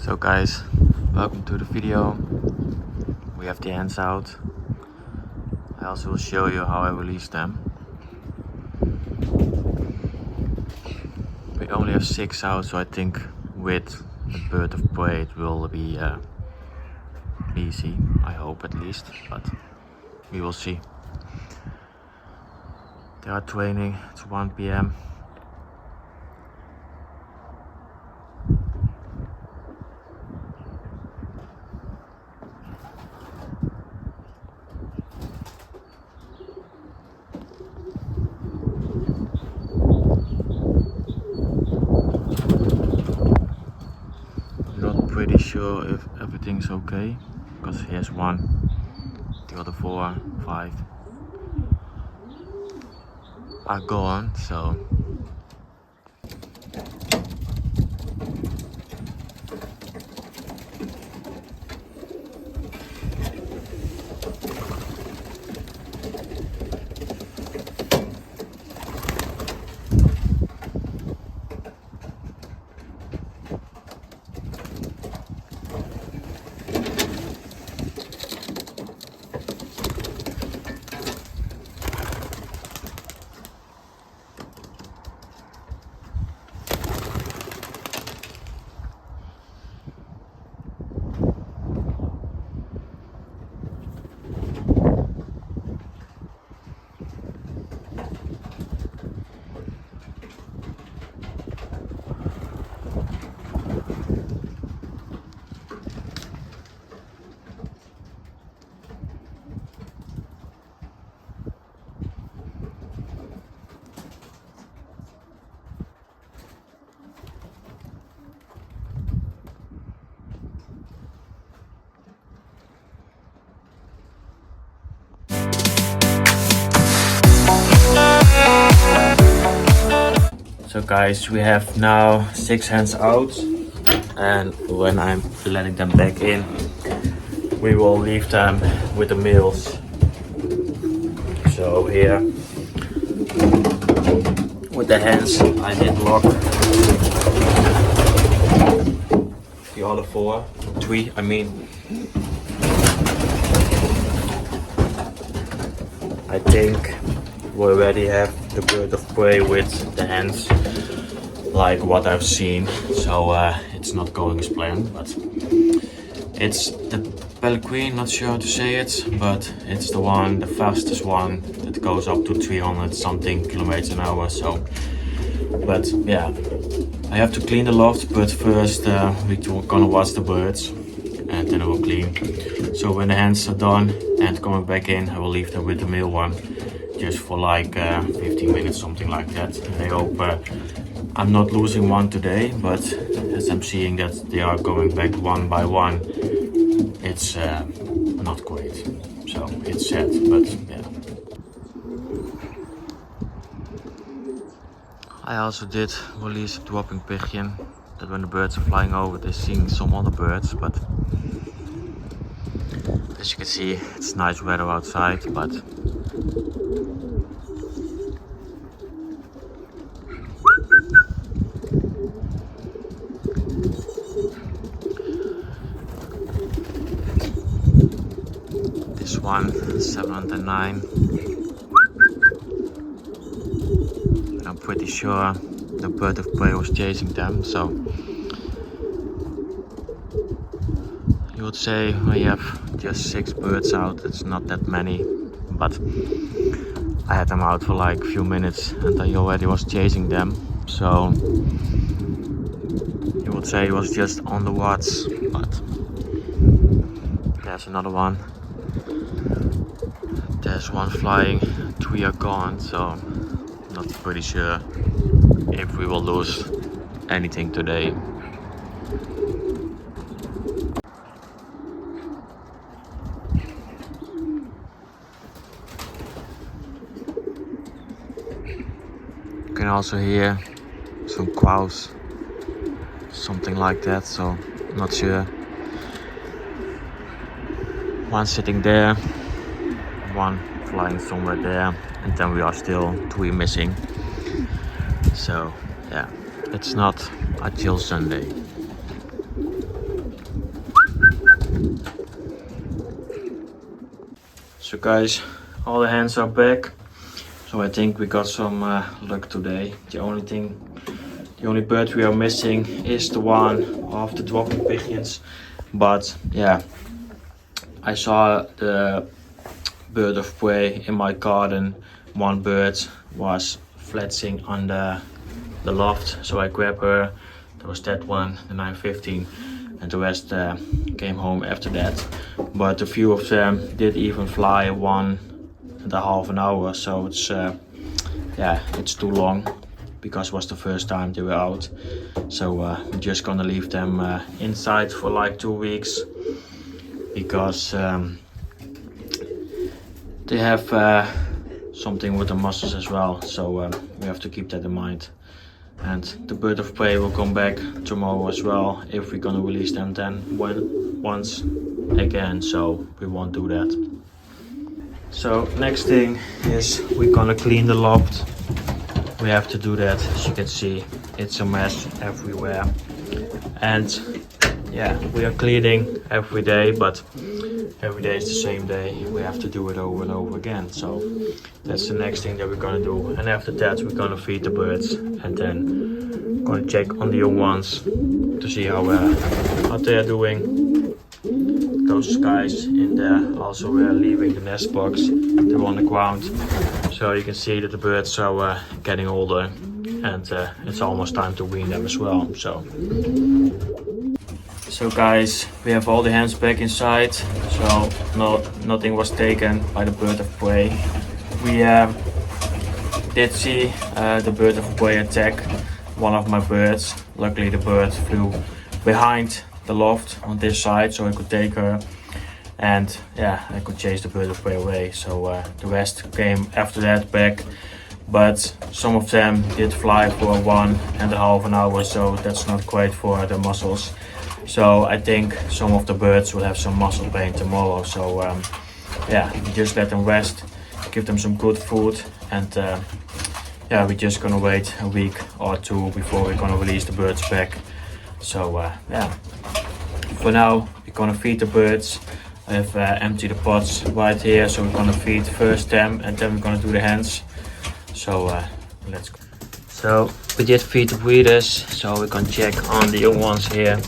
So guys, welcome to the video. We have the hens out. I also will show you how I release them. We only have 6 out, so I think with the bird of prey it will be easy. I hope at least, but we will see. They are training, it's 1 p.m. Not pretty sure if everything's okay, because here's 1, the other 4, 5 are gone, so guys, we have now 6 hens out, and when I'm letting them back in, we will leave them with the males. So here, with the hens, I did lock the other 3, I mean. I think we already have the bird of prey with the hens, like what I've seen, so it's not going as planned, but it's the Belgium, not sure how to say it, but it's the fastest one that goes up to 300 something kilometers an hour. So, but yeah, I have to clean the loft, but first we're gonna watch the birds and then I will clean. So when the hens are done and coming back in, I will leave them with the male one just for like 15 minutes, something like that. I hope I'm not losing one today, but as I'm seeing that they are going back one by one, it's not great. So it's sad, but yeah. I also did release a dropping pigeon, that when the birds are flying over, they're seeing some other birds, but as you can see, it's nice weather outside, but this one, 709. And I'm pretty sure the bird of prey was chasing them, so you would say when you have just 6 birds out, it's not that many, but I had them out for like a few minutes and I already was chasing them, so you would say it was just on the watch, but there's another one. There's 1 flying, 3 are gone, so I'm not pretty sure if we will lose anything today. You can also hear some crows, something like that, so not sure. 1 sitting there, 1 flying somewhere there, and then we are still 3 missing. So yeah, it's not a chill Sunday. So guys, all the hens are back. So I think we got some luck today. The only bird we are missing is the one of the dropping pigeons. But yeah, I saw the bird of prey in my garden. One bird was fletching on the loft, so I grabbed her. There was that one, the 915, and the rest came home after that. But a few of them did even fly 1.5 hours, so it's yeah, it's too long because it was the first time they were out. So we're just gonna leave them inside for like 2 weeks because they have something with the muscles as well, so we have to keep that in mind. And the bird of prey will come back tomorrow as well if we're gonna release them then once again, so we won't do that. So next thing is we're gonna clean the loft. We have to do that. As you can see, it's a mess everywhere. And yeah, we are cleaning every day, but every day is the same day. We have to do it over and over again. So that's the next thing that we're gonna do. And after that, we're gonna feed the birds and then gonna check on the young ones to see how they are doing. Those guys in there also were leaving the nest box. They're on the ground. So you can see that the birds are getting older, and it's almost time to wean them as well. So guys, we have all the hens back inside, so nothing was taken by the bird of prey. We did see the bird of prey attack one of my birds. Luckily the bird flew behind the loft on this side, so I could take her, and yeah, I could chase the bird of prey away. So the rest came after that back, but some of them did fly for 1.5 hours, so that's not great for the muscles. So I think some of the birds will have some muscle pain tomorrow. So yeah, just let them rest, give them some good food, and yeah, we're just gonna wait a week or two before we're gonna release the birds back. So yeah, for now we're gonna feed the birds. I have emptied the pots right here, so we're gonna feed first them and then we're gonna do the hens. So let's go. So we did feed the breeders, so we can check on the young ones here.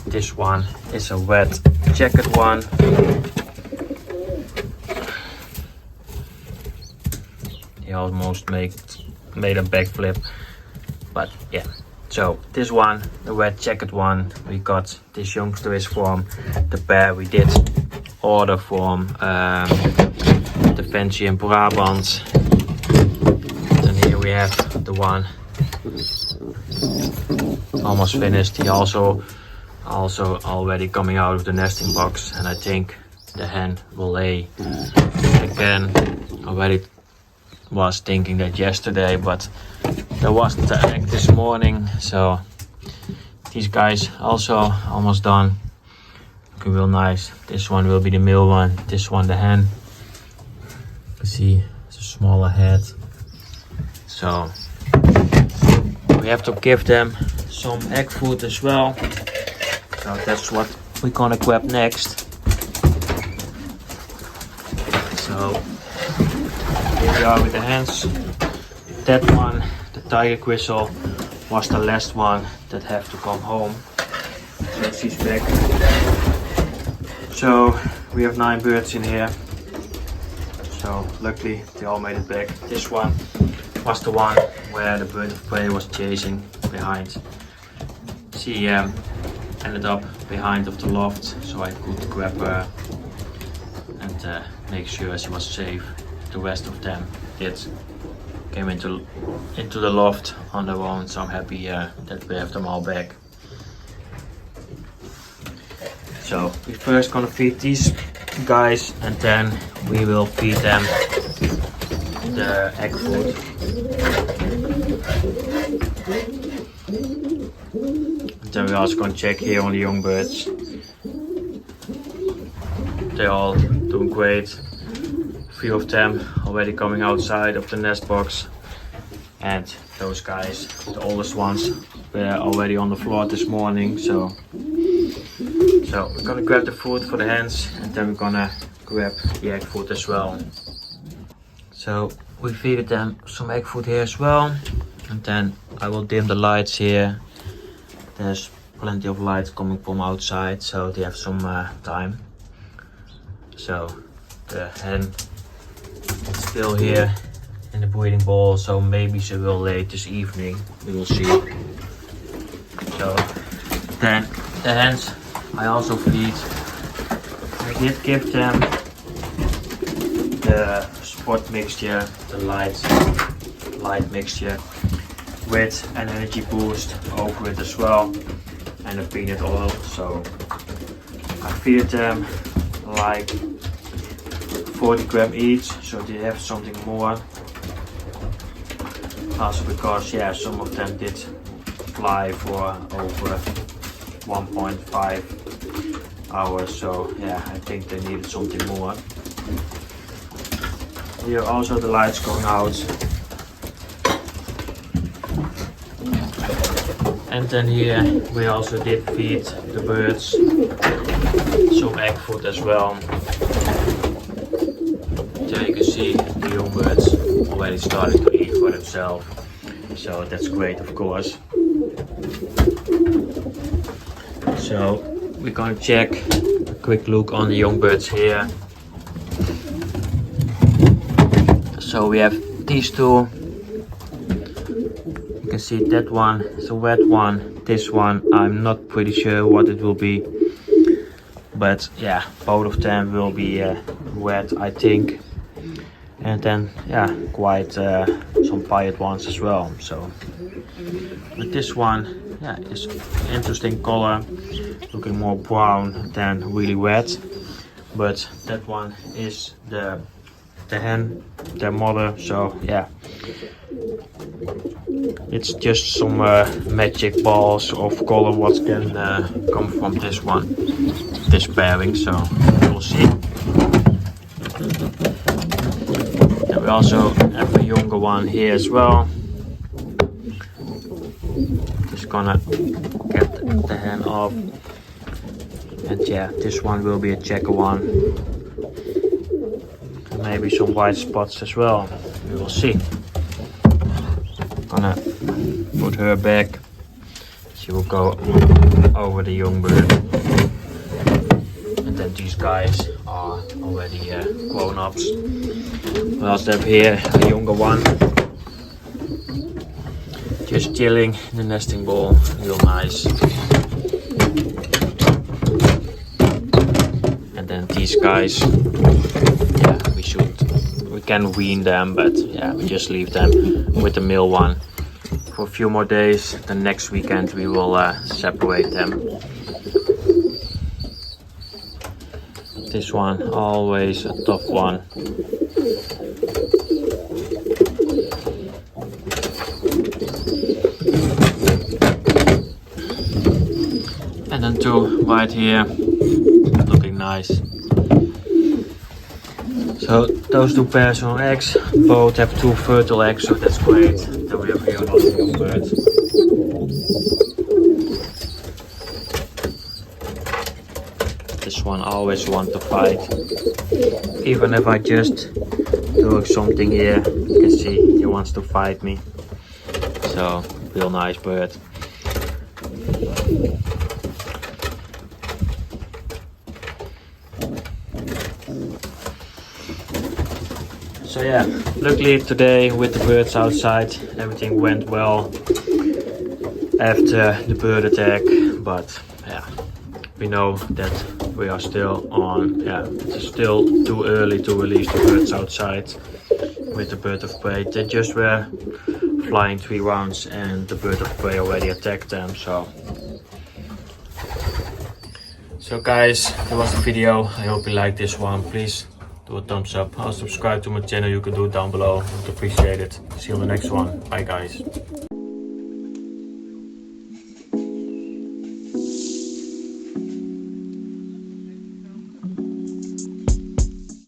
This one is a red jacket one. He almost made a backflip, but yeah. So this one, the red jacket one, we got this youngster is from the pair we did order from the Fancy in Brabant. And here we have the one almost finished. He also already coming out of the nesting box, and I think the hen will lay again. Already was thinking that yesterday, but there wasn't an egg this morning, so these guys also almost done. Looking real nice. This one will be the male one, this one the hen. You see it's a smaller head, so we have to give them some egg food as well. So that's what we're gonna grab next. So here we are with the hens. That one, the tiger gristle, was the last one that have to come home. So she's back. So we have 9 birds in here. So luckily they all made it back. This one was the one where the bird of prey was chasing behind. She ended up behind of the loft, so I could grab her and make sure she was safe. The rest of them came into the loft on their own, so I'm happy that we have them all back. So we're first gonna feed these guys, and then we will feed them the egg food. And then we're also gonna check here on the young birds. They're all doing great. A few of them already coming outside of the nest box, and those guys, the oldest ones, were already on the floor this morning. So we're gonna grab the food for the hens, and then we're gonna grab the egg food as well. So we feed them some egg food here as well, and then I will dim the lights here. There's plenty of light coming from outside, so they have some time. So the hen is still here in the breeding ball, so maybe she will lay this evening. We will see. So then the hens I also feed. I did give them the spot mixture, the light mixture with an energy boost over it as well, and a peanut oil. So I feed them like 40 gram each, so they have something more. Also because yeah, some of them did fly for over 1.5 hours, so yeah, I think they needed something more. Here also the lights going out. And then here we also did feed the birds some egg food as well. So you can see the young birds already starting to eat for themselves. So that's great, of course. So we're gonna check a quick look on the young birds here. So we have these two. You can see that one is a wet one. This one I'm not pretty sure what it will be, but yeah, both of them will be wet, I think. And then yeah, quite some pied ones as well. So but this one, yeah, is interesting color, looking more brown than really wet. But that one is the hen, their mother. So yeah, it's just some magic balls of color what can come from this one, this pairing. So we'll see. And we also have a younger one here as well. Just gonna get the hen off. And yeah, this one will be a checker one. Maybe some white spots as well. We will see. Gonna put her back. She will go over the young bird. And then these guys are already grown ups. We also have here a younger one. Just chilling in the nesting ball. Real nice. And then these guys, yeah, we can wean them, but yeah, we just leave them with the male one for a few more days. The next weekend we will separate them. This one, always a tough one. And then two right here, looking nice. So those two pairs of eggs, both have two fertile eggs, so that's great. Then we have here another young bird. This one always wants to fight. Even if I just do something here, you can see he wants to fight me. So real nice bird. So yeah, luckily today with the birds outside, everything went well after the bird attack. But yeah, we know that we are still on, yeah, it's still too early to release the birds outside with the bird of prey. They just were flying 3 rounds and the bird of prey already attacked them. So guys, that was the video. I hope you liked this one. Please do a thumbs up. I'll subscribe to my channel. You can do it down below. I would appreciate it. See you on the next one. Bye guys.